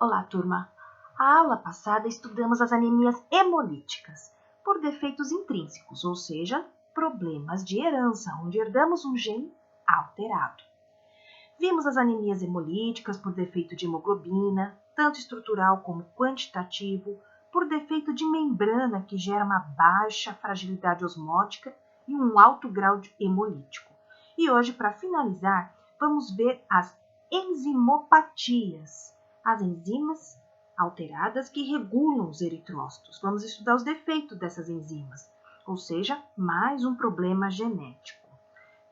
Olá, turma! A aula passada estudamos as anemias hemolíticas, por defeitos intrínsecos, ou seja, problemas de herança, onde herdamos um gene alterado. Vimos as anemias hemolíticas por defeito de hemoglobina, tanto estrutural como quantitativo, por defeito de membrana, que gera uma baixa fragilidade osmótica e um alto grau de hemolítico. E hoje, para finalizar, vamos ver as enzimopatias, as enzimas alteradas que regulam os eritrócitos. Vamos estudar os defeitos dessas enzimas, ou seja, mais um problema genético.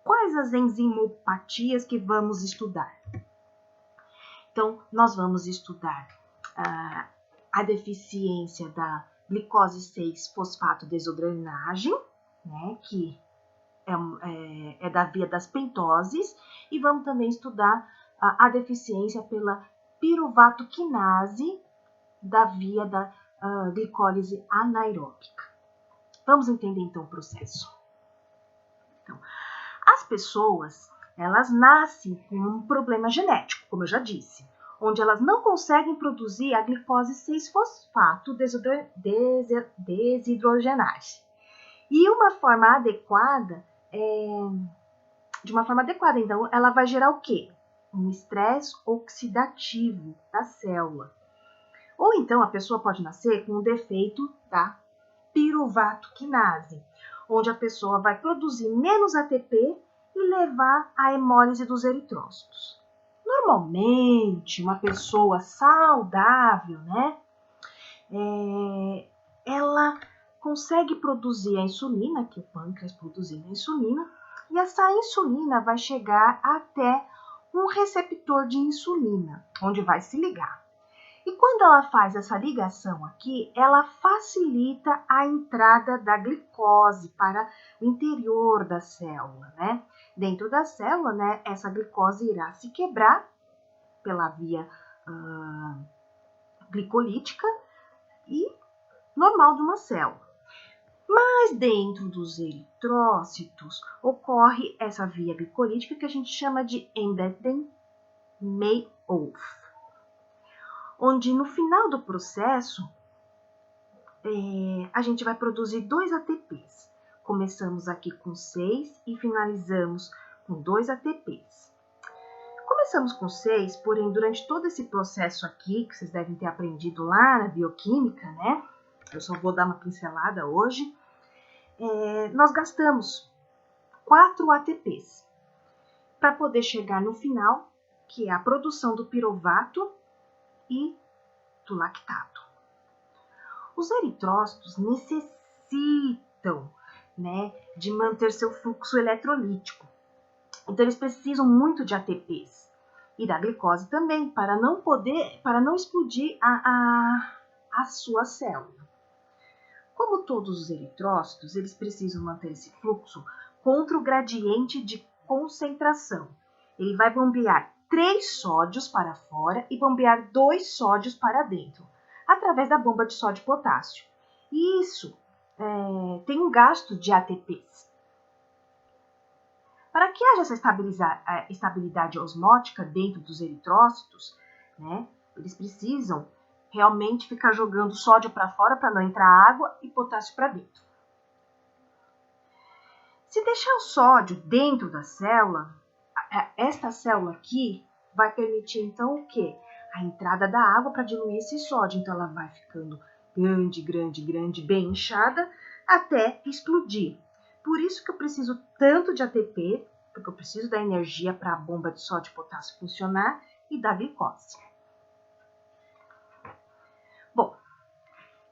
Quais as enzimopatias que vamos estudar? Então, nós vamos estudar a deficiência da glicose 6-fosfato desodrenagem, né, que é da via das pentoses, e vamos também estudar a deficiência pela piruvato quinase da via da glicólise anaeróbica. Vamos entender então o processo. Então, as pessoas, elas nascem com um problema genético, como eu já disse, onde elas não conseguem produzir a glicose 6-fosfato desidrogenase. E uma forma adequada, então, ela vai gerar o quê? Um estresse oxidativo da célula. Ou então a pessoa pode nascer com um defeito da piruvato quinase, onde a pessoa vai produzir menos ATP e levar à hemólise dos eritrócitos. Normalmente, uma pessoa saudável, né, ela consegue produzir a insulina, que o pâncreas produzindo a insulina, e essa insulina vai chegar até um receptor de insulina, onde vai se ligar. E quando ela faz essa ligação aqui, ela facilita a entrada da glicose para o interior da célula, né? Dentro da célula, né, essa glicose irá se quebrar pela via glicolítica e normal de uma célula. Mas dentro dos eritrócitos ocorre essa via glicolítica que a gente chama de Embeden-Meyhof, onde no final do processo a gente vai produzir 2 ATPs. Começamos aqui com 6 e finalizamos com 2 ATPs. Começamos com 6, porém durante todo esse processo aqui, que vocês devem ter aprendido lá na bioquímica, né? Eu só vou dar uma pincelada hoje. Nós gastamos 4 ATPs para poder chegar no final, que é a produção do piruvato e do lactato. Os eritrócitos necessitam, né, de manter seu fluxo eletrolítico. Então, eles precisam muito de ATPs e da glicose também, para não explodir a sua célula. Como todos os eritrócitos, eles precisam manter esse fluxo contra o gradiente de concentração. Ele vai bombear 3 sódios para fora e bombear 2 sódios para dentro, através da bomba de sódio e potássio. E isso tem um gasto de ATPs. Para que haja essa estabilidade osmótica dentro dos eritrócitos, né, eles precisam realmente ficar jogando sódio para fora para não entrar água e potássio para dentro. Se deixar o sódio dentro da célula, esta célula aqui vai permitir então o quê? A entrada da água para diluir esse sódio. Então ela vai ficando grande, bem inchada até explodir. Por isso que eu preciso tanto de ATP, porque eu preciso da energia para a bomba de sódio e potássio funcionar e da glicose. Bom,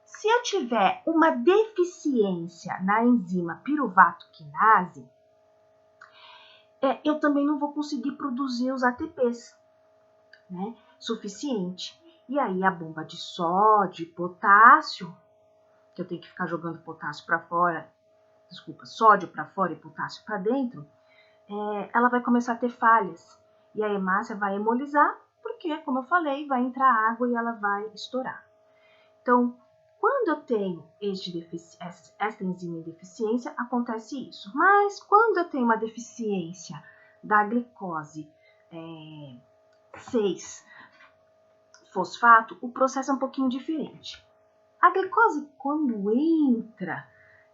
se eu tiver uma deficiência na enzima piruvato quinase, eu também não vou conseguir produzir os ATPs, né, suficiente. E aí a bomba de sódio e potássio, que eu tenho que ficar jogando sódio para fora e potássio para dentro, ela vai começar a ter falhas. E a hemácia vai hemolizar, porque, como eu falei, vai entrar água e ela vai estourar. Então, quando eu tenho esta enzima em deficiência, acontece isso. Mas quando eu tenho uma deficiência da glicose 6 6-fosfato, o processo é um pouquinho diferente. A glicose, quando entra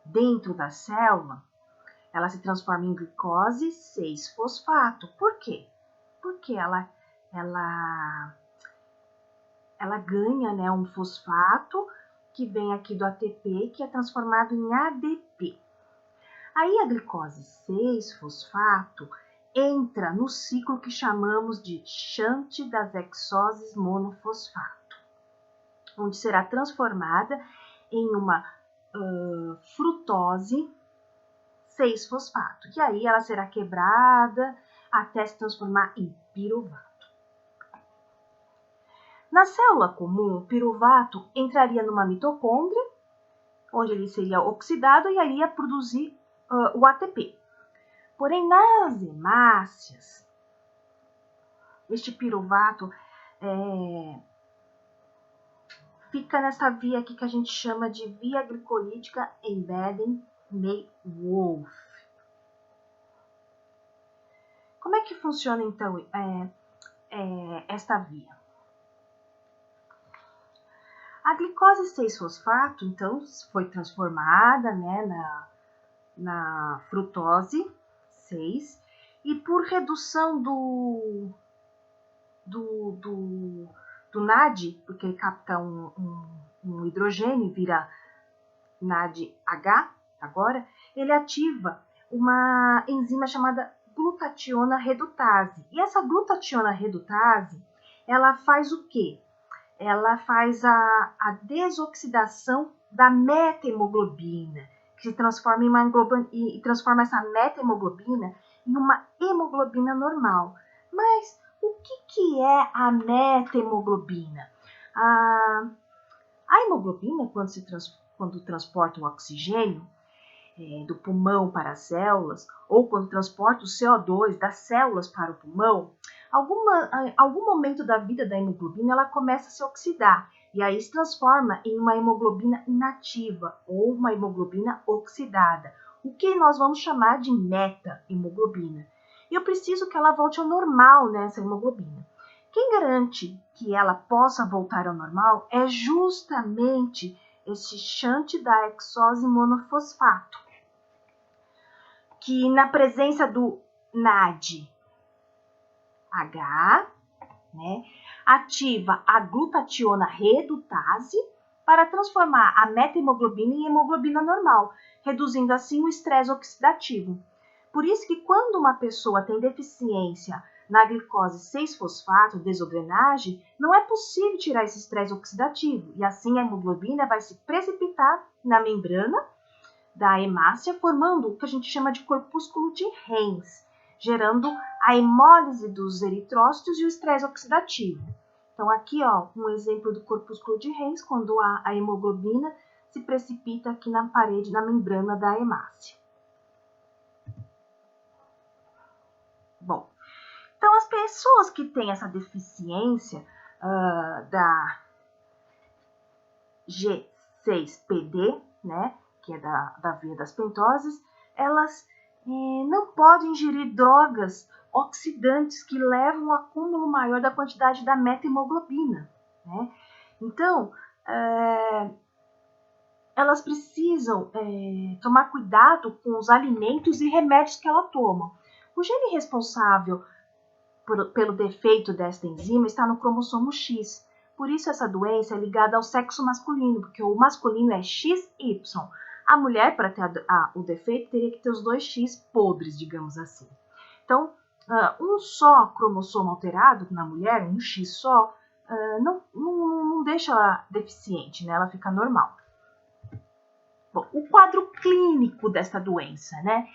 dentro da célula, ela se transforma em glicose 6-fosfato. Por quê? Porque ela ganha, né, um fosfato que vem aqui do ATP, que é transformado em ADP. Aí a glicose 6-fosfato entra no ciclo que chamamos de shunt das hexoses monofosfato, onde será transformada em uma frutose 6-fosfato, e aí ela será quebrada até se transformar em piruvato. Na célula comum, o piruvato entraria numa mitocôndria, onde ele seria oxidado e iria produzir o ATP. Porém, nas hemácias, este piruvato fica nessa via aqui que a gente chama de via glicolítica Embeden-May-Wolf. Como é que funciona, então, esta via? A glicose 6-fosfato, então, foi transformada, né, na frutose 6, e por redução do NAD, porque ele capta um hidrogênio e vira NADH, agora, ele ativa uma enzima chamada glutationa redutase. E essa glutationa redutase, ela faz o quê? Ela faz a desoxidação da meta-hemoglobina, que se transforma em uma e transforma essa meta-hemoglobina em uma hemoglobina normal. Mas o que é a meta-hemoglobina? A hemoglobina, quando transporta o oxigênio do pulmão para as células, ou quando transporta o CO2 das células para o pulmão, algum momento da vida da hemoglobina ela começa a se oxidar, e aí se transforma em uma hemoglobina inativa, ou uma hemoglobina oxidada, o que nós vamos chamar de meta-hemoglobina. E eu preciso que ela volte ao normal nessa hemoglobina. Quem garante que ela possa voltar ao normal é justamente esse shunt da hexose monofosfato, que na presença do NADH, né, ativa a glutationa redutase para transformar a meta-hemoglobina em hemoglobina normal, reduzindo assim o estresse oxidativo. Por isso que quando uma pessoa tem deficiência na glicose 6-fosfato, desodrenagem, não é possível tirar esse estresse oxidativo, e assim a hemoglobina vai se precipitar na membrana da hemácia, formando o que a gente chama de corpúsculo de Hens, gerando a hemólise dos eritrócitos e o estresse oxidativo. Então aqui, ó, um exemplo do corpúsculo de Hens, quando a hemoglobina se precipita aqui na parede, na membrana da hemácia. Bom, então as pessoas que têm essa deficiência da G6PD, né, que é da via das pentoses, elas não podem ingerir drogas oxidantes que levam ao acúmulo maior da quantidade da meta-hemoglobina, né? Então, elas precisam tomar cuidado com os alimentos e remédios que ela toma. O gene responsável pelo defeito desta enzima está no cromossomo X. Por isso essa doença é ligada ao sexo masculino, porque o masculino é XY. A mulher, para ter o defeito, teria que ter os dois X podres, digamos assim. Então, um só cromossomo alterado na mulher, um X só, não deixa ela deficiente, né? Ela fica normal. Bom, o quadro clínico dessa doença, né?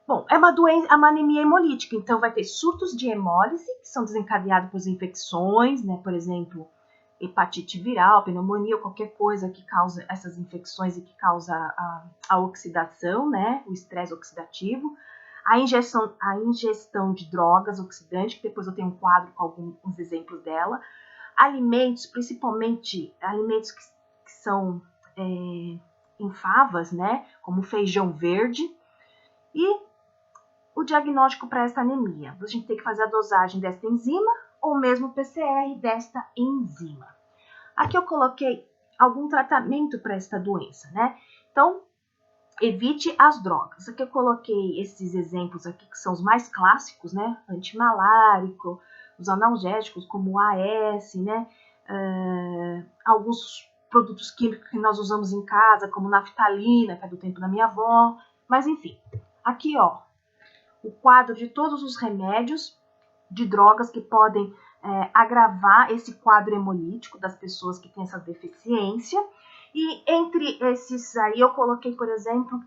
Bom, é uma anemia hemolítica, então vai ter surtos de hemólise, que são desencadeados por infecções, né? Por exemplo, hepatite viral, pneumonia, ou qualquer coisa que causa essas infecções e que causa a oxidação, né? O estresse oxidativo. A ingestão de drogas oxidantes, que depois eu tenho um quadro com alguns exemplos dela. Alimentos, principalmente alimentos que são em favas, né? Como feijão verde. E o diagnóstico para essa anemia. A gente tem que fazer a dosagem dessa enzima ou mesmo PCR desta enzima. Aqui eu coloquei algum tratamento para esta doença, né? Então, evite as drogas. Aqui eu coloquei esses exemplos aqui que são os mais clássicos, né? Antimalárico, os analgésicos como o AS, né? Alguns produtos químicos que nós usamos em casa, como naftalina, que é do tempo da minha avó. Mas enfim, aqui ó, o quadro de todos os remédios de drogas que podem agravar esse quadro hemolítico das pessoas que têm essa deficiência. E entre esses aí eu coloquei, por exemplo,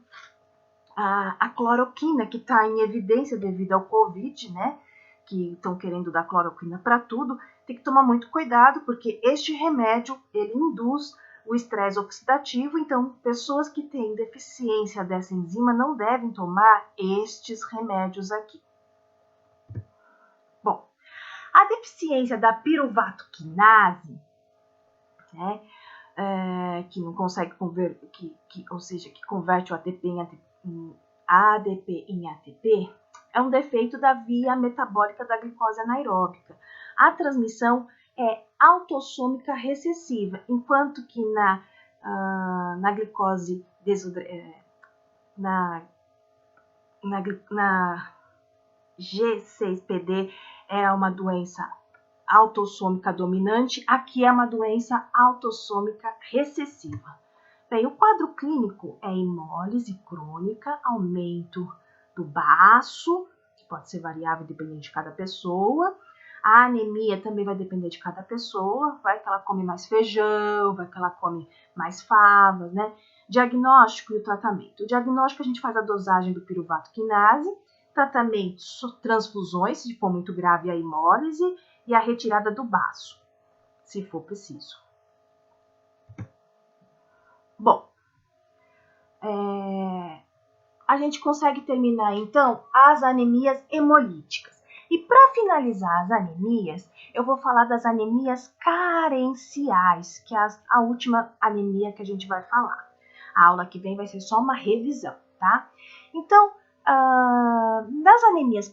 a cloroquina, que está em evidência devido ao Covid, né? Que estão querendo dar cloroquina para tudo. Tem que tomar muito cuidado, porque este remédio, ele induz o estresse oxidativo, então pessoas que têm deficiência dessa enzima não devem tomar estes remédios aqui. Bom, a deficiência da piruvato quinase, né? Que não consegue converter, ou seja, que converte o ATP em ADP em ATP, é um defeito da via metabólica da glicose anaeróbica. A transmissão é autossômica recessiva, enquanto que na glicose na G6PD é uma doença autossômica dominante, aqui é uma doença autossômica recessiva. Bem, o quadro clínico é hemólise crônica, aumento do baço, que pode ser variável dependendo de cada pessoa. A anemia também vai depender de cada pessoa, vai que ela come mais feijão, vai que ela come mais favas, né? Diagnóstico e o tratamento. O diagnóstico a gente faz a dosagem do piruvato quinase, tratamento, transfusões, se for muito grave a hemólise, e a retirada do baço, se for preciso. Bom, a gente consegue terminar, então, as anemias hemolíticas. E para finalizar as anemias, eu vou falar das anemias carenciais, que é a última anemia que a gente vai falar. A aula que vem vai ser só uma revisão, tá? Então, nas anemias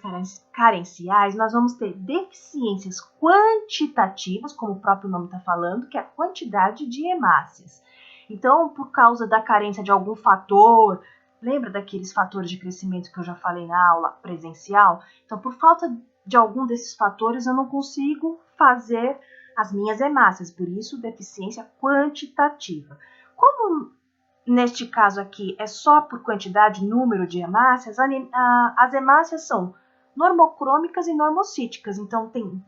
carenciais, nós vamos ter deficiências quantitativas, como o próprio nome está falando, que é a quantidade de hemácias. Então, por causa da carência de algum fator, lembra daqueles fatores de crescimento que eu já falei na aula presencial? Então, por falta de algum desses fatores, eu não consigo fazer as minhas hemácias, por isso, deficiência quantitativa. Como neste caso aqui é só por quantidade, número de hemácias, as hemácias são normocrômicas e normocíticas, então tem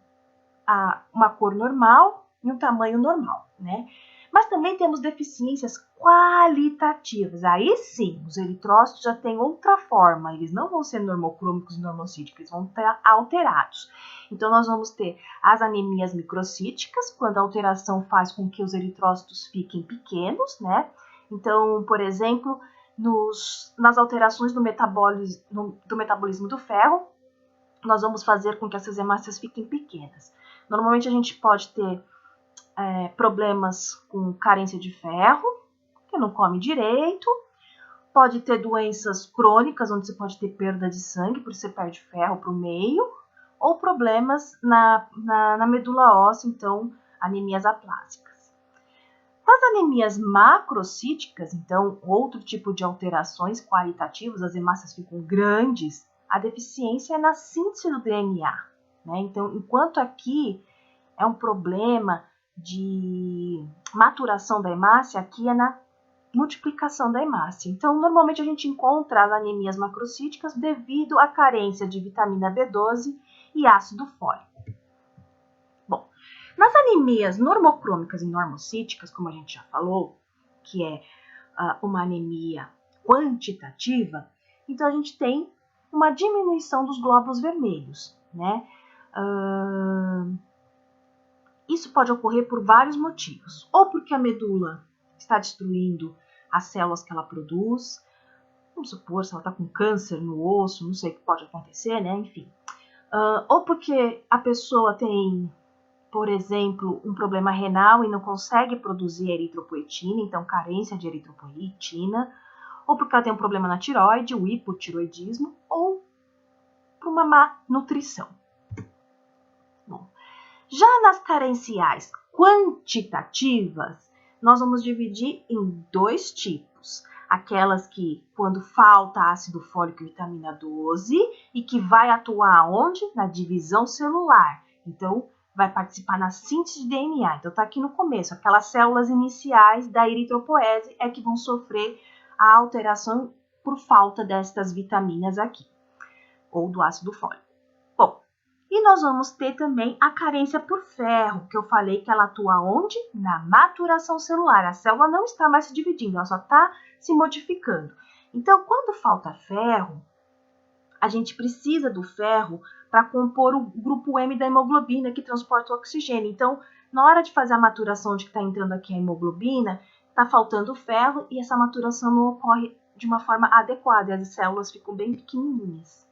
uma cor normal e um tamanho normal, né? Mas também temos deficiências qualitativas. Aí sim, os eritrócitos já têm outra forma, eles não vão ser normocrômicos e normocíticos, eles vão estar alterados. Então, nós vamos ter as anemias microcíticas, quando a alteração faz com que os eritrócitos fiquem pequenos, né? Então, por exemplo, nas alterações do metabolismo do ferro, nós vamos fazer com que essas hemácias fiquem pequenas. Normalmente a gente pode ter problemas com carência de ferro, que não come direito, pode ter doenças crônicas, onde você pode ter perda de sangue, por você perde ferro para o meio, ou problemas na medula óssea, então anemias aplásicas. Nas anemias macrocíticas, então, outro tipo de alterações qualitativas, as hemácias ficam grandes, a deficiência é na síntese do DNA, né? Então, enquanto aqui é um problema de maturação da hemácia, aqui é na multiplicação da hemácia. Então, normalmente a gente encontra as anemias macrocíticas devido à carência de vitamina B12 e ácido fólico. Bom, nas anemias normocrômicas e normocíticas, como a gente já falou, que é uma anemia quantitativa, então a gente tem uma diminuição dos glóbulos vermelhos, né? Isso pode ocorrer por vários motivos, ou porque a medula está destruindo as células que ela produz, vamos supor, se ela está com câncer no osso, não sei o que pode acontecer, né? Enfim. Ou porque a pessoa tem, por exemplo, um problema renal e não consegue produzir eritropoetina, então carência de eritropoetina, ou porque ela tem um problema na tireoide, o hipotiroidismo, ou por uma má nutrição. Bom, Já nas carenciais quantitativas, nós vamos dividir em dois tipos. Aquelas que, quando falta ácido fólico e vitamina 12, e que vai atuar onde? Na divisão celular. Então, vai participar na síntese de DNA. Então, está aqui no começo. Aquelas células iniciais da eritropoese é que vão sofrer a alteração por falta destas vitaminas aqui, ou do ácido fólico. Bom, e nós vamos ter também a carência por ferro, que eu falei que ela atua onde? Na maturação celular. A célula não está mais se dividindo, ela só está se modificando. Então, quando falta ferro, a gente precisa do ferro para compor o grupo M da hemoglobina, que transporta o oxigênio. Então, na hora de fazer a maturação de que está entrando aqui a hemoglobina, está faltando ferro e essa maturação não ocorre de uma forma adequada, e as células ficam bem pequenininhas.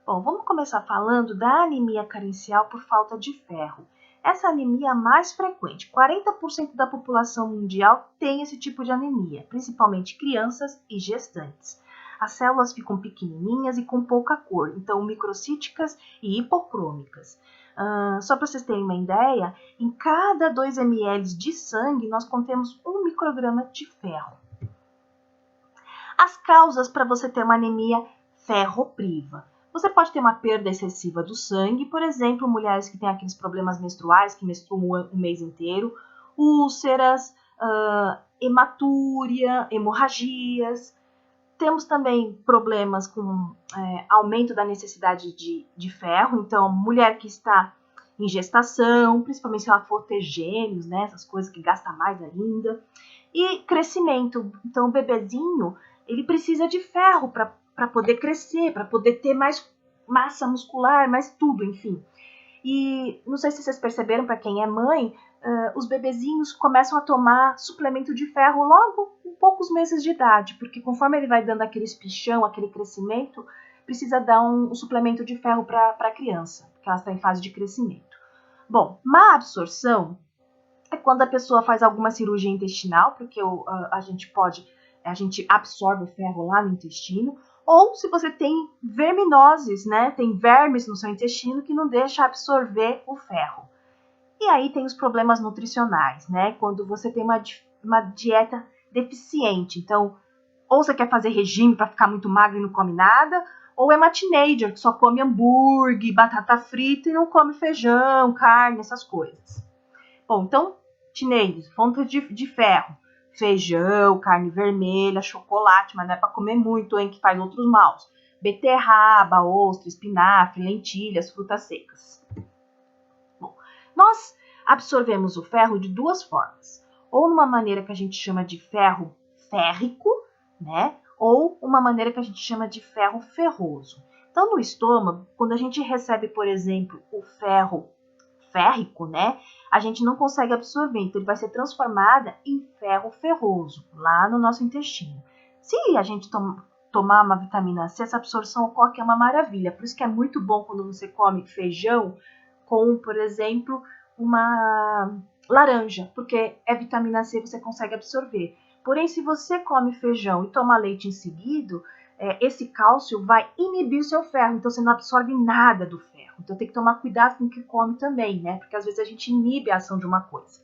Bom, vamos começar falando da anemia carencial por falta de ferro. Essa anemia é a mais frequente. 40% da população mundial tem esse tipo de anemia, principalmente crianças e gestantes. As células ficam pequenininhas e com pouca cor, então microcíticas e hipocrômicas. Só para vocês terem uma ideia, em cada 2 ml de sangue nós contemos 1 micrograma de ferro. As causas para você ter uma anemia ferropriva. Você pode ter uma perda excessiva do sangue, por exemplo, mulheres que têm aqueles problemas menstruais, que menstruam o mês inteiro, úlceras, hematúria, hemorragias. Temos também problemas com aumento da necessidade de ferro, então, mulher que está em gestação, principalmente se ela for ter gêmeos, né, essas coisas que gasta mais ainda. E crescimento, então o bebezinho, ele precisa de ferro para poder crescer, para poder ter mais massa muscular, mais tudo, enfim. E não sei se vocês perceberam, para quem é mãe, os bebezinhos começam a tomar suplemento de ferro logo com poucos meses de idade, porque conforme ele vai dando aquele espichão, aquele crescimento, precisa dar um suplemento de ferro para a criança, porque ela está em fase de crescimento. Bom, má absorção é quando a pessoa faz alguma cirurgia intestinal, porque a gente absorve o ferro lá no intestino, ou se você tem verminoses, né? Tem vermes no seu intestino que não deixa absorver o ferro. E aí tem os problemas nutricionais, né? Quando você tem uma dieta deficiente. Então, ou você quer fazer regime para ficar muito magro e não come nada, ou é uma teenager que só come hambúrguer, batata frita e não come feijão, carne, essas coisas. Bom, então, teenagers, fonte de ferro. Feijão, carne vermelha, chocolate, mas não é para comer muito, hein, que faz outros maus. Beterraba, ostra, espinafre, lentilhas, frutas secas. Bom, nós absorvemos o ferro de duas formas. Ou numa maneira que a gente chama de ferro férrico, né? Ou uma maneira que a gente chama de ferro ferroso. Então, no estômago, quando a gente recebe, por exemplo, o ferro férrico, né? A gente não consegue absorver, então ele vai ser transformado em ferro ferroso, lá no nosso intestino. Se a gente tomar uma vitamina C, essa absorção ocorre, que é uma maravilha. Por isso que é muito bom quando você come feijão com, por exemplo, uma laranja, porque é vitamina C, você consegue absorver. Porém, se você come feijão e toma leite em seguida, esse cálcio vai inibir o seu ferro, então você não absorve nada do ferro. Então tem que tomar cuidado com o que come também, né? Porque às vezes a gente inibe a ação de uma coisa.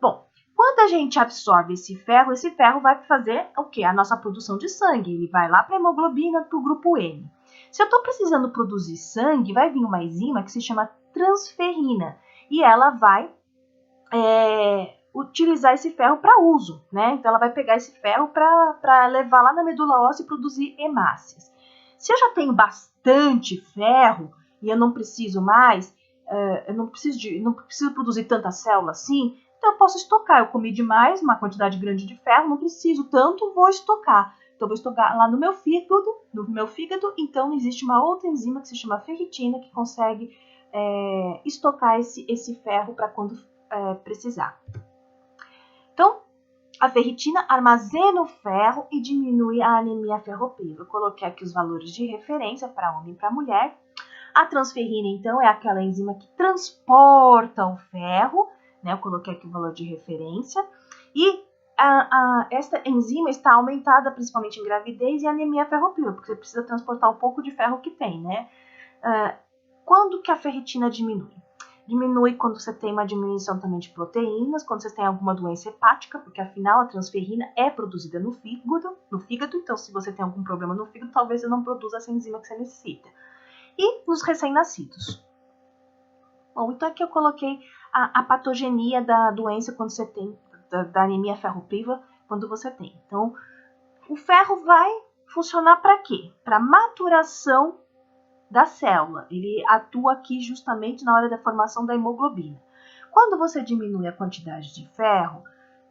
Bom, quando a gente absorve esse ferro vai fazer o quê? A nossa produção de sangue. Ele vai lá para a hemoglobina, para o grupo M. Se eu estou precisando produzir sangue, vai vir uma enzima que se chama transferrina. E ela vai utilizar esse ferro para uso, né? Então ela vai pegar esse ferro para levar lá na medula óssea e produzir hemácias. Se eu já tenho bastante ferro e eu não preciso mais, eu não preciso produzir tanta célula assim, então eu posso estocar. Eu comi demais, uma quantidade grande de ferro, não preciso tanto, vou estocar. Então vou estocar lá no meu fígado, então existe uma outra enzima que se chama ferritina que consegue estocar esse ferro para quando precisar. Então, a ferritina armazena o ferro e diminui a anemia ferropriva. Eu coloquei aqui os valores de referência para homem e para mulher. A transferrina, então, é aquela enzima que transporta o ferro, né? Eu coloquei aqui o valor de referência. E esta enzima está aumentada principalmente em gravidez e anemia ferropriva, porque você precisa transportar um pouco de ferro que tem, né? Quando que a ferritina diminui? Diminui quando você tem uma diminuição também de proteínas, quando você tem alguma doença hepática, porque afinal a transferrina é produzida no fígado, então se você tem algum problema no fígado, talvez você não produza essa enzima que você necessita. E nos recém-nascidos. Bom, então aqui eu coloquei a patogenia da doença quando você tem, da anemia ferropriva, quando você tem. Então, o ferro vai funcionar para quê? Para maturação da célula. Ele atua aqui justamente na hora da formação da hemoglobina. Quando você diminui a quantidade de ferro,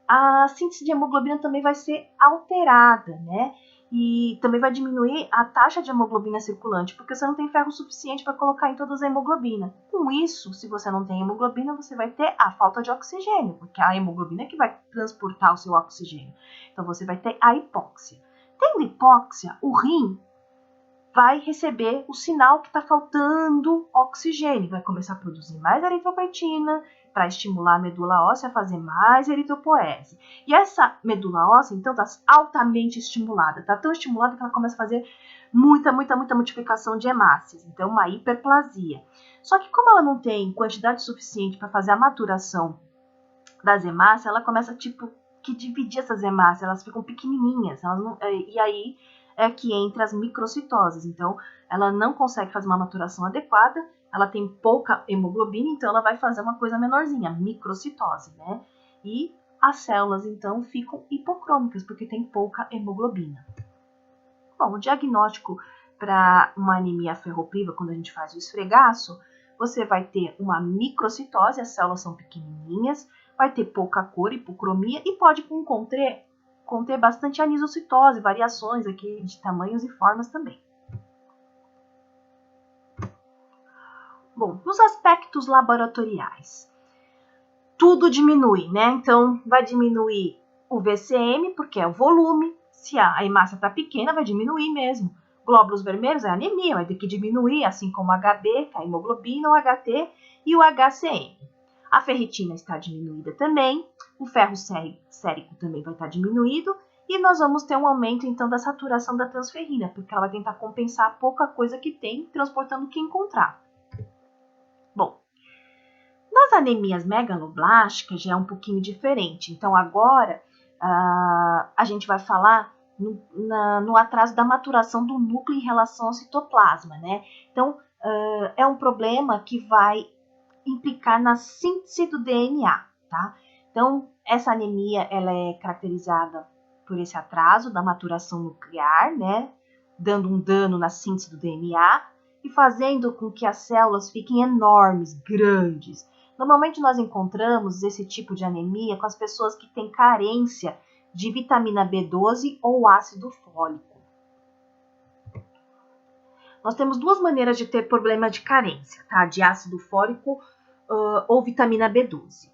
a síntese de hemoglobina também vai ser alterada, né? E também vai diminuir a taxa de hemoglobina circulante, porque você não tem ferro suficiente para colocar em todas a hemoglobina. Com isso, se você não tem hemoglobina, você vai ter a falta de oxigênio, porque a hemoglobina é que vai transportar o seu oxigênio. Então, você vai ter a hipóxia. Tendo hipóxia, o rim vai receber o sinal que está faltando oxigênio, vai começar a produzir mais eritropoetina para estimular a medula óssea a fazer mais eritropoese. E essa medula óssea, então, está altamente estimulada, está tão estimulada que ela começa a fazer muita multiplicação de hemácias, então uma hiperplasia. Só que como ela não tem quantidade suficiente para fazer a maturação das hemácias, ela começa que dividir essas hemácias, elas ficam pequenininhas, e aí é que entra as microcitoses. Então, ela não consegue fazer uma maturação adequada, ela tem pouca hemoglobina, então ela vai fazer uma coisa menorzinha, microcitose, né? E as células, então, ficam hipocrômicas, porque tem pouca hemoglobina. Bom, o diagnóstico para uma anemia ferropriva, quando a gente faz o esfregaço, você vai ter uma microcitose, as células são pequenininhas, vai ter pouca cor, hipocromia, e pode conter bastante anisocitose, variações aqui de tamanhos e formas também. Bom, nos aspectos laboratoriais, tudo diminui, né? Então, vai diminuir o VCM, porque é o volume. Se a hemácia está pequena, vai diminuir mesmo. Glóbulos vermelhos é anemia, vai ter que diminuir, assim como o HB, que é a hemoglobina, o HT e o HCM. A ferritina está diminuída também, o ferro sérico também vai estar diminuído, e nós vamos ter um aumento, então, da saturação da transferrina, porque ela vai tentar compensar a pouca coisa que tem, transportando o que encontrar. Bom, nas anemias megaloblásticas já é um pouquinho diferente. Então, agora, a gente vai falar no atraso da maturação do núcleo em relação ao citoplasma, né? Então, é um problema que vai implicar na síntese do DNA, tá? Então, essa anemia, ela é caracterizada por esse atraso da maturação nuclear, né? Dando um dano na síntese do DNA e fazendo com que as células fiquem enormes, grandes. Normalmente nós encontramos esse tipo de anemia com as pessoas que têm carência de vitamina B12 ou ácido fólico. Nós temos duas maneiras de ter problema de carência, tá? De ácido fólico ou vitamina B12.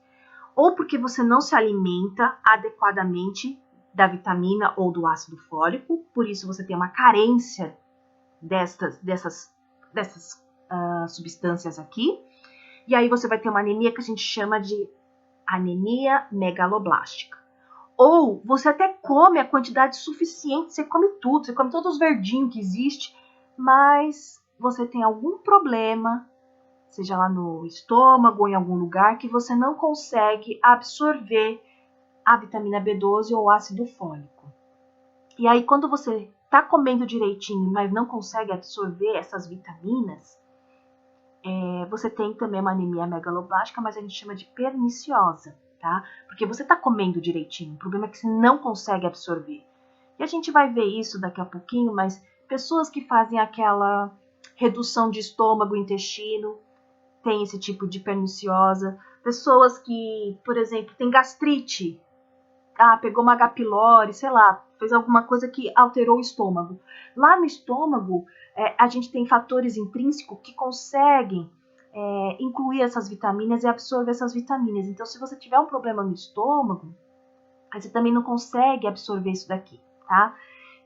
Ou porque você não se alimenta adequadamente da vitamina ou do ácido fólico, por isso você tem uma carência dessas substâncias aqui. E aí você vai ter uma anemia que a gente chama de anemia megaloblástica. Ou você até come a quantidade suficiente, você come tudo, você come todos os verdinhos que existe, mas você tem algum problema, seja lá no estômago ou em algum lugar, que você não consegue absorver a vitamina B12 ou ácido fólico. E aí, quando você está comendo direitinho, mas não consegue absorver essas vitaminas, você tem também uma anemia megaloblástica, mas a gente chama de perniciosa, tá? Porque você está comendo direitinho, o problema é que você não consegue absorver. E a gente vai ver isso daqui a pouquinho, mas pessoas que fazem aquela redução de estômago e intestino têm esse tipo de perniciosa. Pessoas que, por exemplo, têm gastrite, pegou uma H. pylori, sei lá, fez alguma coisa que alterou o estômago. Lá no estômago, a gente tem fatores intrínsecos que conseguem incluir essas vitaminas e absorver essas vitaminas. Então, se você tiver um problema no estômago, você também não consegue absorver isso daqui, tá?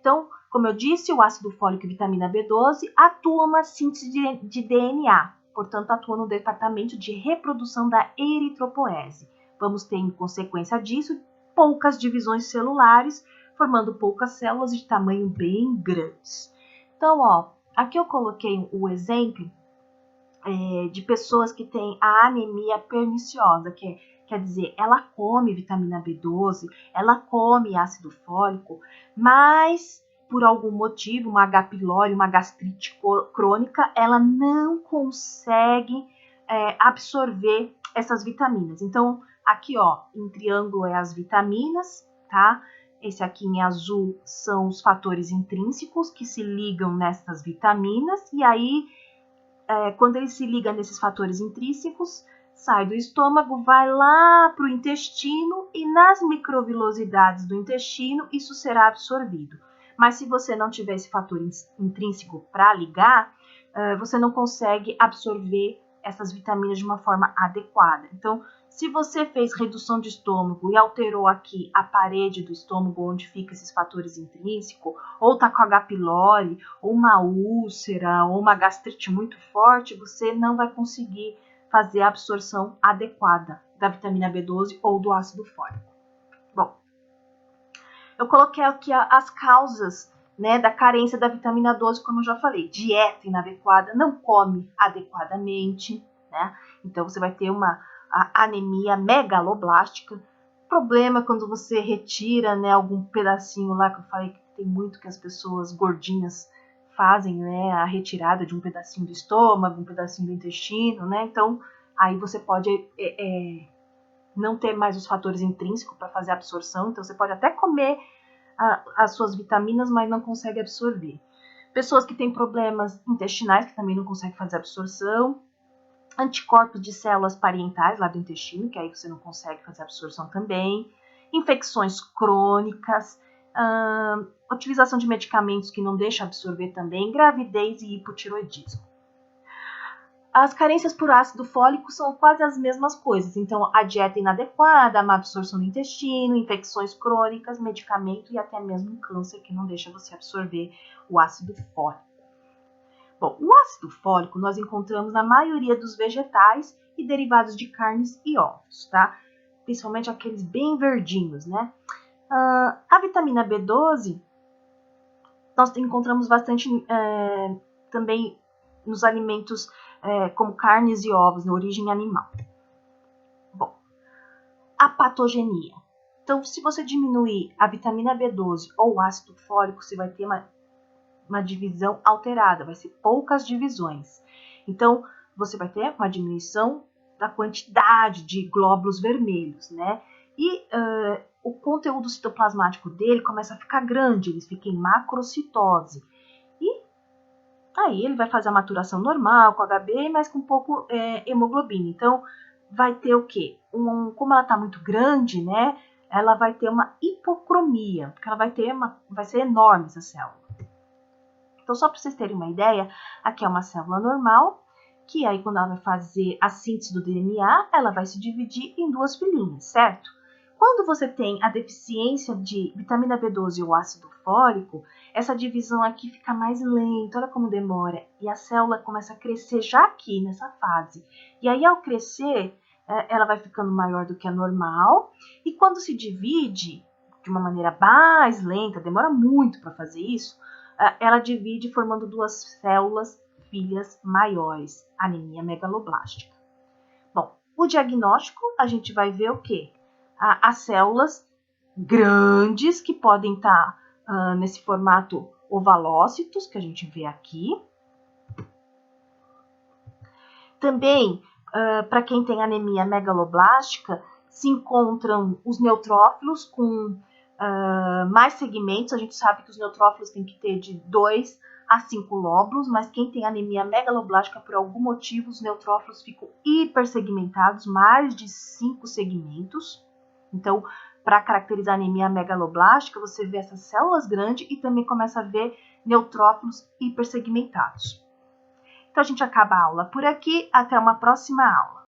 Então, como eu disse, o ácido fólico e vitamina B12 atuam na síntese de DNA, portanto, atuam no departamento de reprodução da eritropoese. Vamos ter, em consequência disso, poucas divisões celulares, formando poucas células de tamanho bem grandes. Então, aqui eu coloquei o exemplo de pessoas que têm a anemia perniciosa, que quer dizer, ela come vitamina B12, ela come ácido fólico, mas por algum motivo, uma H. pylori, uma gastrite crônica, ela não consegue absorver essas vitaminas. Então, aqui, ó, em triângulo é as vitaminas, tá? Esse aqui em azul são os fatores intrínsecos que se ligam nessas vitaminas, e aí, quando ele se liga nesses fatores intrínsecos, sai do estômago, vai lá para o intestino e nas microvilosidades do intestino isso será absorvido. Mas se você não tiver esse fator intrínseco para ligar, você não consegue absorver essas vitaminas de uma forma adequada. Então, se você fez redução de estômago e alterou aqui a parede do estômago onde fica esses fatores intrínsecos, ou tá com H. pylori, ou uma úlcera, ou uma gastrite muito forte, você não vai conseguir fazer a absorção adequada da vitamina B12 ou do ácido fólico. Bom, eu coloquei aqui as causas, né, da carência da vitamina 12, como eu já falei. Dieta inadequada, não come adequadamente, né? Então você vai ter uma anemia megaloblástica. Problema quando você retira, né, algum pedacinho lá, que eu falei que tem muito que as pessoas gordinhas fazem, né, a retirada de um pedacinho do estômago, um pedacinho do intestino, né? Então aí você pode não ter mais os fatores intrínsecos para fazer a absorção, então você pode até comer as suas vitaminas, mas não consegue absorver. Pessoas que têm problemas intestinais, que também não conseguem fazer absorção. Anticorpos de células parietais lá do intestino, que aí você não consegue fazer absorção também. Infecções crônicas. Utilização de medicamentos que não deixam absorver também. Gravidez e hipotiroidismo. As carências por ácido fólico são quase as mesmas coisas. Então, a dieta inadequada, a má absorção do intestino, infecções crônicas, medicamento e até mesmo câncer que não deixa você absorver o ácido fólico. Bom, o ácido fólico nós encontramos na maioria dos vegetais e derivados de carnes e ovos, tá? Principalmente aqueles bem verdinhos, né? A vitamina B12 nós encontramos bastante também nos alimentos como carnes e ovos, na origem animal. Bom, a patogenia. Então, se você diminuir a vitamina B12 ou o ácido fólico, você vai ter uma divisão alterada, vai ser poucas divisões. Então, você vai ter uma diminuição da quantidade de glóbulos vermelhos, né? E o conteúdo citoplasmático dele começa a ficar grande, ele fica em macrocitose. Aí ele vai fazer a maturação normal, com HB, mas com pouco hemoglobina. Então, vai ter o quê? Como ela está muito grande, né? Ela vai ter uma hipocromia, porque ela vai ser enorme essa célula. Então, só para vocês terem uma ideia, aqui é uma célula normal, que aí quando ela vai fazer a síntese do DNA, ela vai se dividir em duas filinhas, certo? Quando você tem a deficiência de vitamina B12 ou ácido fólico, essa divisão aqui fica mais lenta, olha como demora, e a célula começa a crescer já aqui nessa fase. E aí ao crescer, ela vai ficando maior do que a normal, e quando se divide de uma maneira mais lenta, demora muito para fazer isso, ela divide formando duas células filhas maiores, anemia megaloblástica. Bom, o diagnóstico a gente vai ver o quê? As células grandes que podem estar nesse formato ovalócitos que a gente vê aqui. Também, para quem tem anemia megaloblástica, se encontram os neutrófilos com mais segmentos. A gente sabe que os neutrófilos têm que ter de 2 a 5 lóbulos, mas quem tem anemia megaloblástica, por algum motivo, os neutrófilos ficam hipersegmentados, mais de 5 segmentos. Então, para caracterizar a anemia megaloblástica, você vê essas células grandes e também começa a ver neutrófilos hipersegmentados. Então, a gente acaba a aula por aqui. Até uma próxima aula.